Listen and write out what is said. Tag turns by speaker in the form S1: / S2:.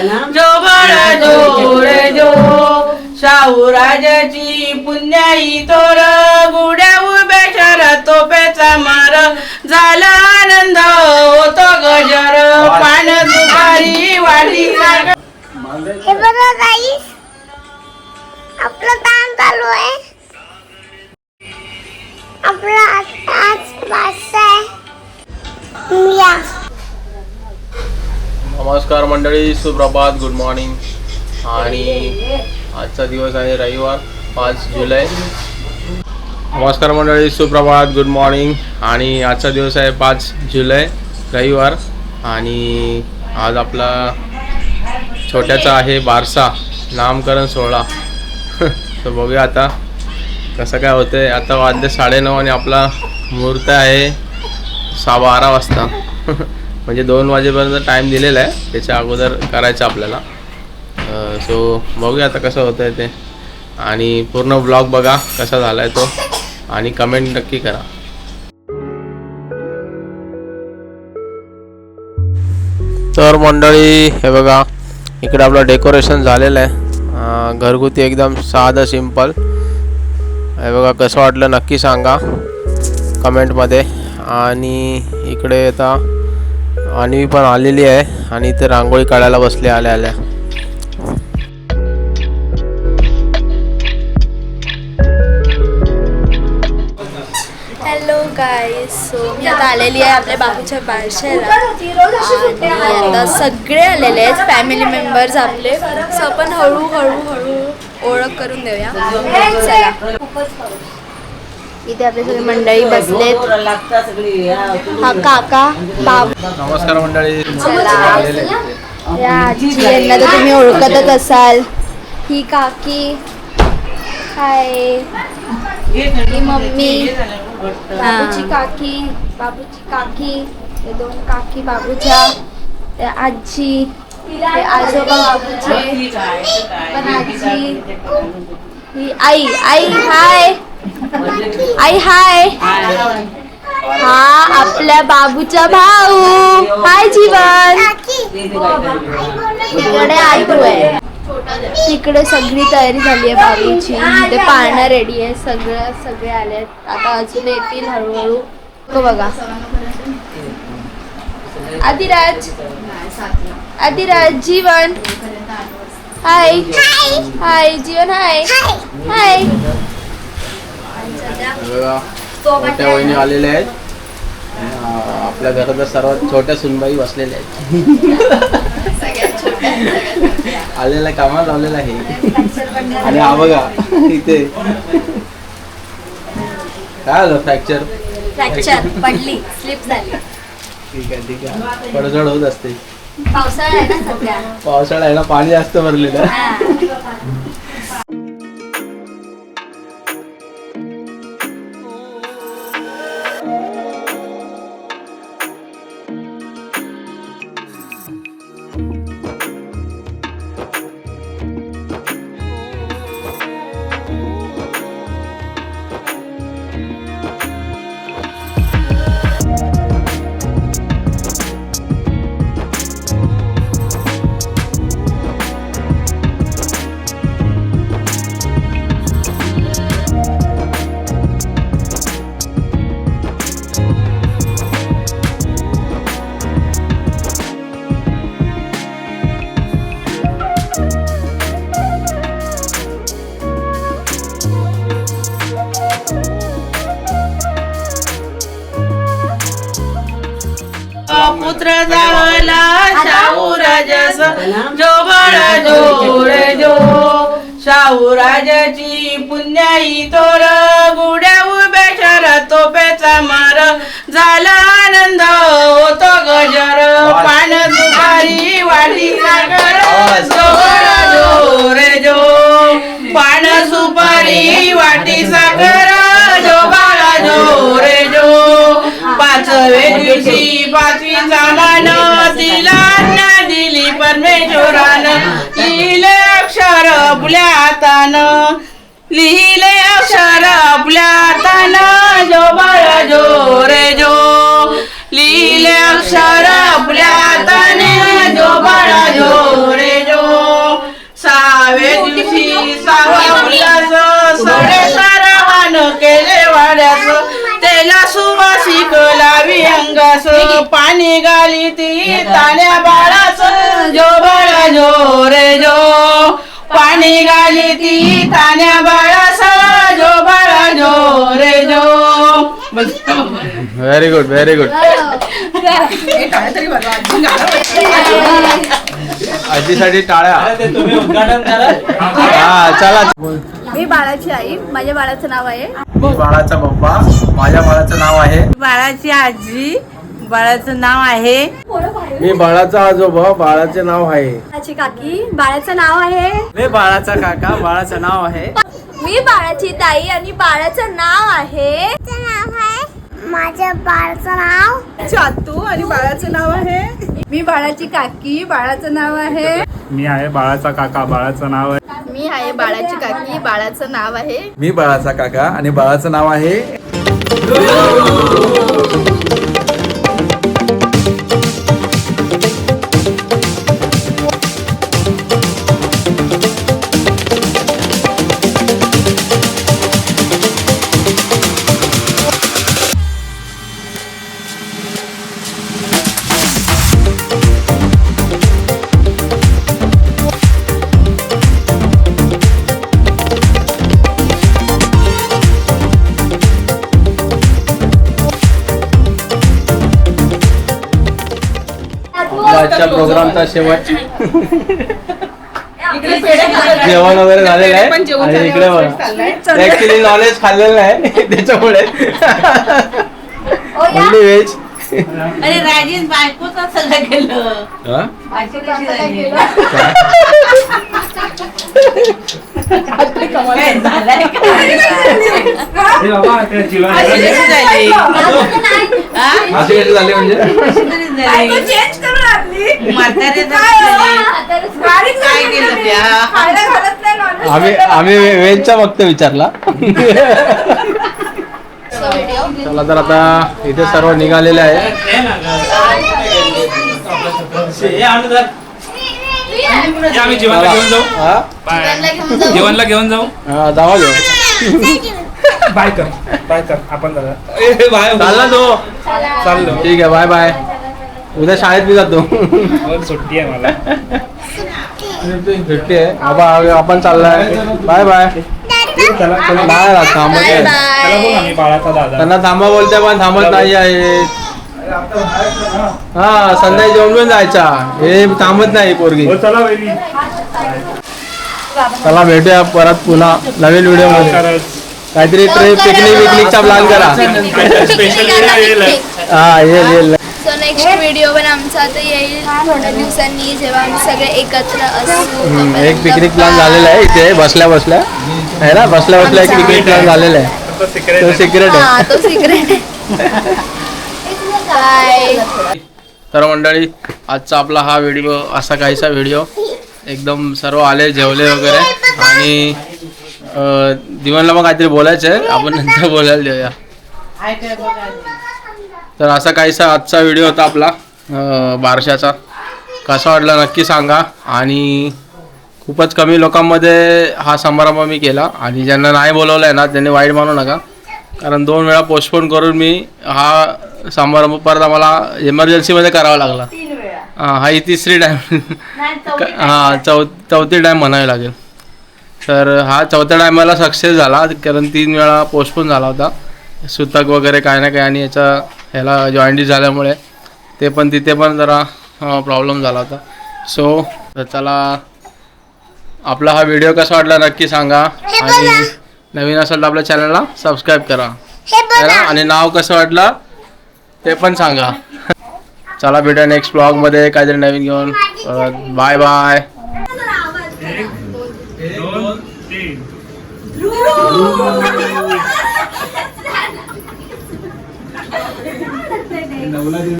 S1: जो बळ जो रे जो शाहूराजाची पुण्याई तोर गुड्या उभ्या शहरात तोपेचा मार झाला आनंद होतो गजर पान सुपारी वाढी
S2: हे बघा गाईस आपलं काम चालू आहे. आपला आज वाजता या
S3: नमस्कार मंडळी, सुप्रभात, गुड मॉर्निंग. आणि आजचा दिवस आहे रविवार 5 जुलै. नमस्कार मंडळी, सुप्रभात, गुड मॉर्निंग. आणि आजचा दिवस आहे 5 जुलै रविवार. आणि आज आपला छोट्याचा आहे बारसा नामकरण सोहळा. तर बघूया आता कसं काय होतंय. आता वाजले 9:30 आणि आपला मुहूर्त आहे 12 वाजता. म्हणजे 2 वाजेपर्यंत टाईम दिलेला आहे, त्याच्या अगोदर करायचं आपल्याला. सो बघूया आता कसं होतं आहे ते. आणि पूर्ण ब्लॉग बघा कसा झाला आहे तो, आणि कमेंट नक्की करा. तर मंडळी हे बघा, इकडे आपलं डेकोरेशन झालेलं आहे. घरगुती एकदम साधं सिंपल. हे बघा कसं वाटलं नक्की सांगा कमेंटमध्ये. आणि इकडे आता अन्वी पण आलेली आहे आणि इथे रांगोळी काढायला बसले आल्या आल्या.
S4: हॅलो गाईज, सो मी आता आलेली आहे आपल्या बाबूच्या बारशाला. आणि आता सगळे आलेले आहेत फॅमिली मेंबर्स आपले. सो आपण हळूहळू ओळख करून देऊया. चला, इथे आपले सगळे मंडळी बसलेत. हा काका बाबू.
S3: नमस्कार मंडळी.
S4: या आजी यांना तर तुम्ही ओळखतच असाल. ही काकी, हाय, ही मम्मी, बाबूची काकी, हे 2 काकी बाबूच्या, ते आजी, ते आजोबा बाबूचे, पण आजी, ही आई हाय, आई हाय. हा आपल्या बाबूचा भाऊ, हाय जीवन. इकडे आजू आहे. तिकडे सगळी तयारी झाली आहे बाबूची. ते पाळणं रेडी आहे. सगळे आले आहेत. आता अजून येतील हळूहळू. तो बघा, आदिराज, जीवन, हाय हाय, जीवन हाय हाय.
S3: मोठ्या वहिनी आलेल्या आहेत. आपल्या घरात सर्वात छोट्या सुनबाई बसलेल्या आहेत. आलेला कामाला लावलेला आहे. आणि हा बघा इथे काय आलं, फ्रॅक्चर
S4: पडली, स्लिप झाली.
S3: ठीक आहे पडझड होत असते.
S4: पावसाळा आहे ना सध्या.
S3: पावसाळा आहे ना, पाणी जास्त भरलेलं.
S1: पुत्र जावला शाहूराजस जो बळ जो रे जो शाहूराजाची पुण्याई तोर गुड्या उभ्या शहरात तोपेचा मार झाला आनंद होतो गजर पान सुपारी वाढी सागर जो बळ जो रे जो पान सुपारी वाटी सागर जो बळ जो रे जो 5व्या दिवशी 5वीचा मान तिला दिली परमेश्वरानं लिहिले अक्षर आपल्या हातानं लिहिले अक्षर आपल्या हातानं जो बळ जो रे जो लिहिले अक्षर आपल्या हाताने जो बळ जो रे पाणी गाली ती तान्या बाळाचं जो बाळा जो रे जो पाणी गाली ती तान्या बाळाचं जो बाळा जो रे जो.
S3: Very good very good. आजीसाठी टाळ्या.
S5: तुम्ही उद्घाटन करा.
S3: हा चला.
S4: मी बाळाची आई, माझ्या बाळाचं नाव आहे.
S3: मी बाळाचा पप्पा, माझ्या बाळाचं नाव आहे.
S1: बाळाची आजी, बाळाचं नाव आहे.
S3: मी बाळाचा आजोबा, बाळाचे नाव आहे.
S4: बाळाची काकी, बाळाचं नाव आहे.
S5: मी बाळाचा काका, बाळाचं नाव आहे.
S4: मी बाळाची ताई आणि बाळाचं नाव आहे.
S2: माझ्या बाळाचं नाव
S1: चातू आणि बाळाचं नाव आहे.
S4: मी बाळाची काकी, बाळाचं नाव आहे.
S5: मी आहे बाळाचा काका, बाळाचं नाव आहे.
S4: मी आहे बाळाची काकी, बाळाचं नाव आहे.
S6: मी बाळाचा काका आणि बाळाचं नाव आहे.
S3: आजच्या प्रोग्रामचा शेवट. जेवण वगैरे झालेलं आहे आणि इकडे बघा ऍक्च्युली नॉलेज खाल्लेलं आहे त्याच्यामुळे ओनली व्हेज.
S1: अरे राजेश बायकोच सगळं केलं. बायको कशी झाली? काय झालंय? अशी कशी झाली? हा?
S3: असे कसे झाले म्हणजे
S1: कशी तरी झाली. काय केलं त्या?
S3: आम्ही व्हेजचा फक्त विचारला. चला तर आता इथे सर्व निघालेले आहे.
S5: आम्ही जेवणला घेऊन जाऊ.
S3: हा?
S5: जेवणला घेऊन जाऊ.
S3: हा, जावा घेऊ.
S5: बाय कर आपण दादा.
S3: चालला तो.
S5: चाललो.
S3: ठीक आहे बाय बाय. उद्या शाळेत मी जातो.
S5: सुट्टी आहे मला.
S3: सुट्टी आहे. आपण चाललाय. Bye bye. नाही राहत थांबत आहे.
S5: त्याला बोल आम्ही बाळाचा दादा.
S3: त्यांना थांबा बोलते पण थांबत नाही आहेत. हा संध्याकाळी जेवण जायचा. हे थांबत नाही पोरगी.
S5: हो चला वहिनी.
S3: चला भेटूया परत पुन्हा नवीन व्हिडिओ मध्ये.
S5: खरंच.
S3: काहीतरी ट्रिप पिकनिकचा प्लॅन करा.
S5: स्पेशल येईल.
S3: हा येईल.
S4: सो नेक्स्ट व्हिडिओ पण आमचा आता येईल थोड्या दिवसांनी, जेव्हा आम्ही सगळे एकत्र असू.
S3: एक पिकनिक प्लॅन झालेला आहे इथे बसल्या बसल्या आहे ना. बसल्या बसल्या एक पिकनिक प्लॅन झालेला आहे. तो सिक्रेट आहे.
S4: हा, तो सिक्रेट आहे. बाय.
S3: तर मंडळी आजचा आपला हा व्हिडिओ असा काहीसा व्हिडिओ. एकदम सर्व आले जेवले वगैरे आणि दिवानला मग काहीतरी बोलायचं आहे. आपण नंतर बोलायला देऊया. तर असा काहीसा आजचा व्हिडिओ होता आपला बारशाचा. कसा वाटला नक्की सांगा. आणि खूपच कमी लोकांमध्ये हा समारंभ मी केला आणि ज्यांना नाही बोलवलं आहे ना त्यांनी वाईट मानू नका, कारण 2 वेळा पोस्टपोन करून मी हा समारंभ परत आम्हाला इमर्जन्सीमध्ये करावा लागला. हा ही 3री टाईम. हां चौथी टाईम म्हणावी लागेल. तर हा 4थ्या टायमाला सक्सेस झाला, कारण 3 वेळा पोस्टपोन झाला होता. सुतक वगैरे काय ना काय आणि ह्याला जॉईंटिस झाल्यामुळे ते पण तिथे पण जरा प्रॉब्लेम झाला होता. सो तर चला आपला हा व्हिडिओ कसा वाटला नक्की सांगा. आणि नवीन असेल तर आपल्या चॅनलला सबस्क्राईब करा आणि नाव कसं वाटलं ते पण सांगा. चला भेटूया नेक्स्ट ब्लॉगमध्ये काहीतरी नवीन घेऊन. Bye bye.
S5: 1 2 3